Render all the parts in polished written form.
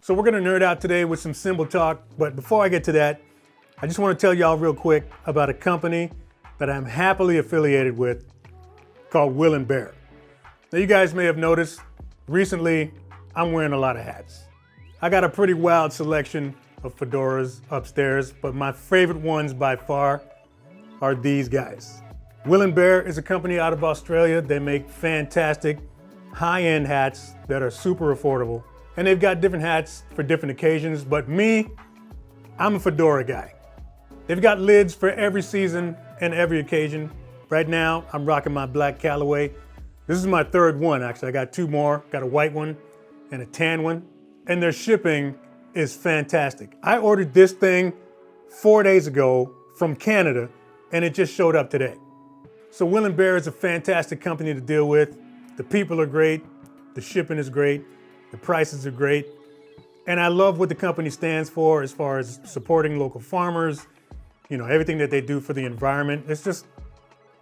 So we're gonna nerd out today with some cymbal talk, but before I get to that, I just wanna tell y'all real quick about a company that I'm happily affiliated with called Will & Bear. Now you guys may have noticed, recently I'm wearing a lot of hats. I got a pretty wild selection of fedoras upstairs, but my favorite ones by far are these guys. Will & Bear is a company out of Australia. They make fantastic high-end hats that are super affordable. And they've got different hats for different occasions, but me, I'm a fedora guy. They've got lids for every season and every occasion. Right now, I'm rocking my black Callaway. This is my third one, actually. I got two more, got a white one and a tan one. And their shipping is fantastic. I ordered this thing 4 days ago from Canada, and it just showed up today. So Will & Bear is a fantastic company to deal with. The people are great, the shipping is great, the prices are great, and I love what the company stands for as far as supporting local farmers, everything that they do for the environment. It's just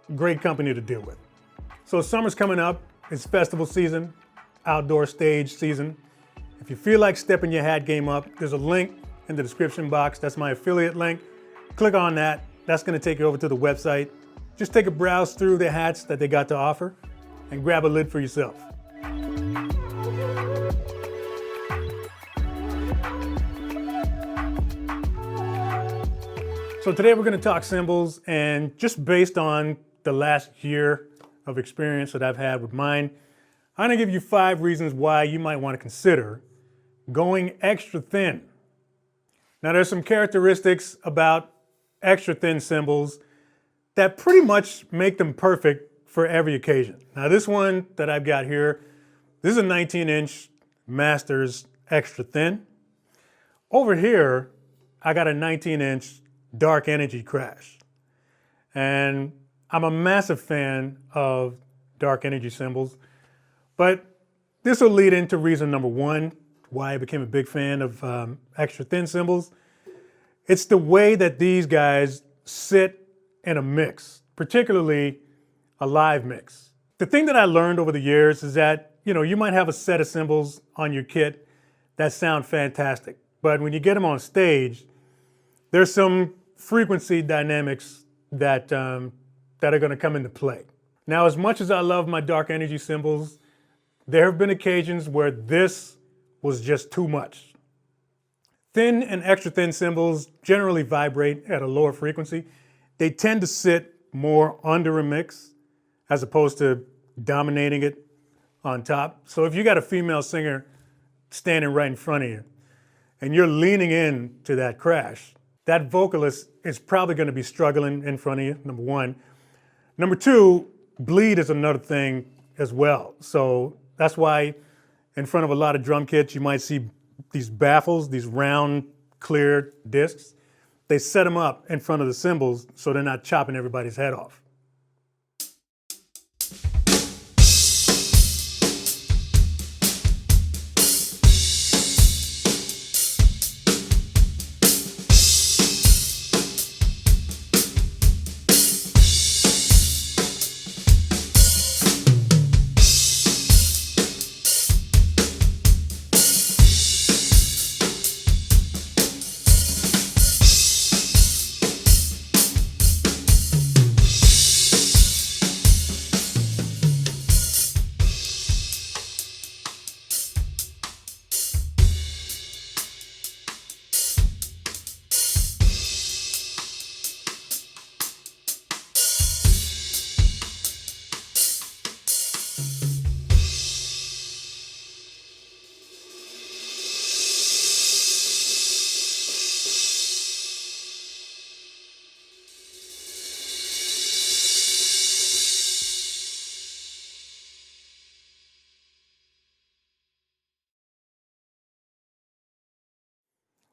a great company to deal with. So summer's coming up, it's festival season, outdoor stage season. If you feel like stepping your hat game up, there's a link in the description box. That's my affiliate link. Click on that. That's gonna take you over to the website. Just take a browse through the hats that they got to offer and grab a lid for yourself. So today we're gonna talk cymbals, and just based on the last year of experience that I've had with mine, I'm gonna give you 5 reasons why you might wanna consider going extra thin. Now there's some characteristics about extra thin cymbals that pretty much make them perfect for every occasion. Now this one that I've got here, this is a 19-inch Masters extra thin. Over here, I got a 19-inch Dark Energy Crash. And I'm a massive fan of Dark Energy cymbals, but this will lead into reason number 1, why I became a big fan of extra thin cymbals. It's the way that these guys sit in a mix, particularly a live mix. The thing that I learned over the years is that, you might have a set of cymbals on your kit that sound fantastic, but when you get them on stage, there's some frequency dynamics that are gonna come into play. Now, as much as I love my Dark Energy cymbals, there have been occasions where this was just too much. Thin and extra thin cymbals generally vibrate at a lower frequency. They tend to sit more under a mix as opposed to dominating it on top. So if you got a female singer standing right in front of you and you're leaning in to that crash, that vocalist is probably gonna be struggling in front of you, number 1. Number 2, bleed is another thing as well. So that's why in front of a lot of drum kits, you might see these baffles, these round, clear discs. They set them up in front of the cymbals so they're not chopping everybody's head off.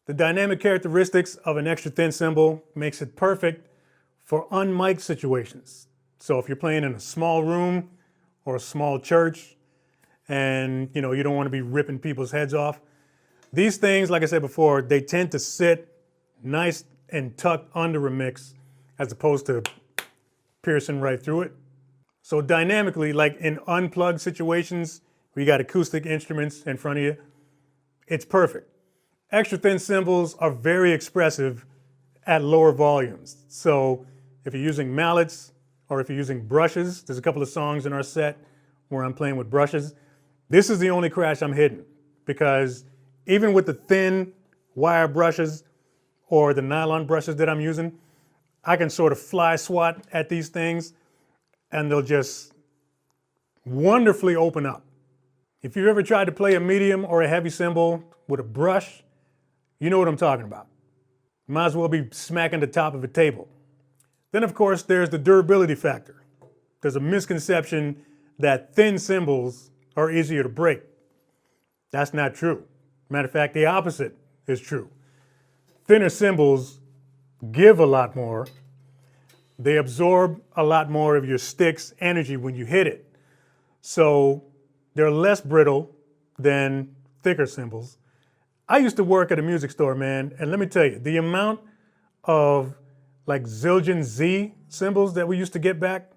The dynamic characteristics of an extra thin cymbal makes it perfect for unmiked situations. So if you're playing in a small room or a small church and you don't want to be ripping people's heads off, these things, like I said before, they tend to sit nice and tucked under a mix as opposed to piercing right through it. So dynamically, like in unplugged situations where you got acoustic instruments in front of you, it's perfect. extra thin cymbals are very expressive at lower volumes. So if you're using mallets or if you're using brushes, there's a couple of songs in our set where I'm playing with brushes. This is the only crash I'm hitting, because even with the thin wire brushes or the nylon brushes that I'm using, I can sort of fly swat at these things and they'll just wonderfully open up. If you've ever tried to play a medium or a heavy cymbal with a brush, you know what I'm talking about. Might as well be smacking the top of a table. Then of course there's the durability factor. There's a misconception that thin cymbals are easier to break. That's not true. Matter of fact, the opposite is true. Thinner cymbals give a lot more. They absorb a lot more of your stick's energy when you hit it. So they're less brittle than thicker cymbals. I used to work at a music store, man, and let me tell you, the amount of like Zildjian Z cymbals that we used to get back,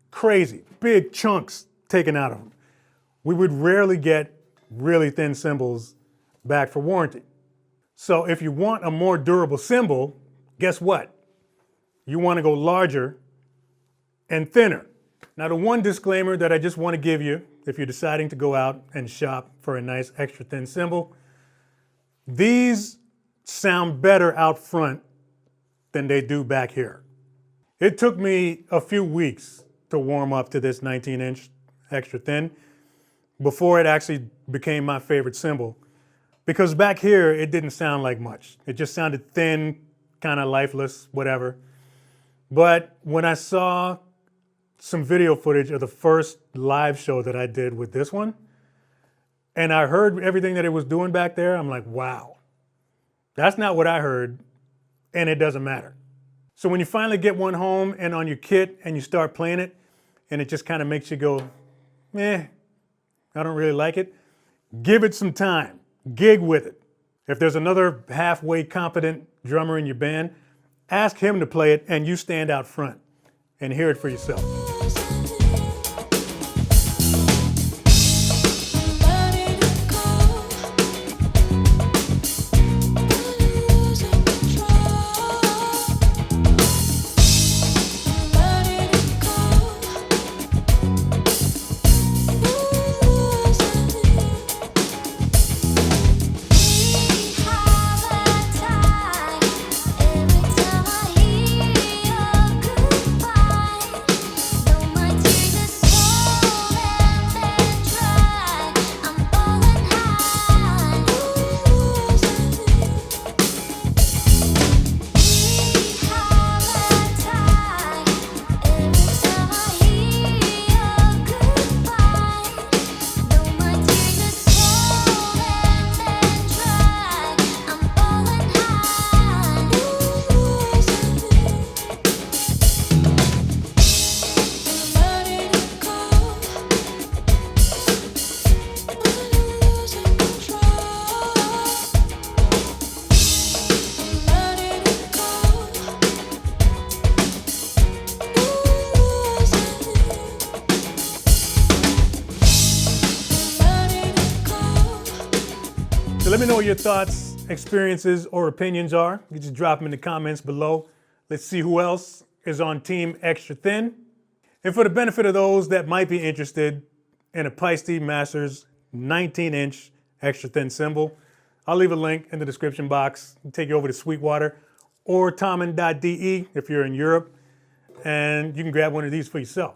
crazy, big chunks taken out of them. We would rarely get really thin cymbals back for warranty. So if you want a more durable cymbal, guess what? You want to go larger and thinner. Now, the one disclaimer that I just want to give you, if you're deciding to go out and shop for a nice extra thin cymbal, these sound better out front than they do back here. It took me a few weeks to warm up to this 19-inch extra thin before it actually became my favorite cymbal, because back here it didn't sound like much. It just sounded thin, kind of lifeless, whatever. But when I saw some video footage of the first live show that I did with this one, and I heard everything that it was doing back there, I'm like, wow, that's not what I heard, and it doesn't matter. So when you finally get one home and on your kit and you start playing it, and it just kind of makes you go, I don't really like it, give it some time, gig with it. If there's another halfway competent drummer in your band, ask him to play it and you stand out front and hear it for yourself. So let me know what your thoughts, experiences, or opinions are. You can just drop them in the comments below. Let's see who else is on Team Extra Thin. And for the benefit of those that might be interested in a Paiste Masters 19-inch extra thin cymbal, I'll leave a link in the description box. It'll take you over to SWEETWATER or THOMANN.de if you're in Europe, and you can grab one of these for yourself.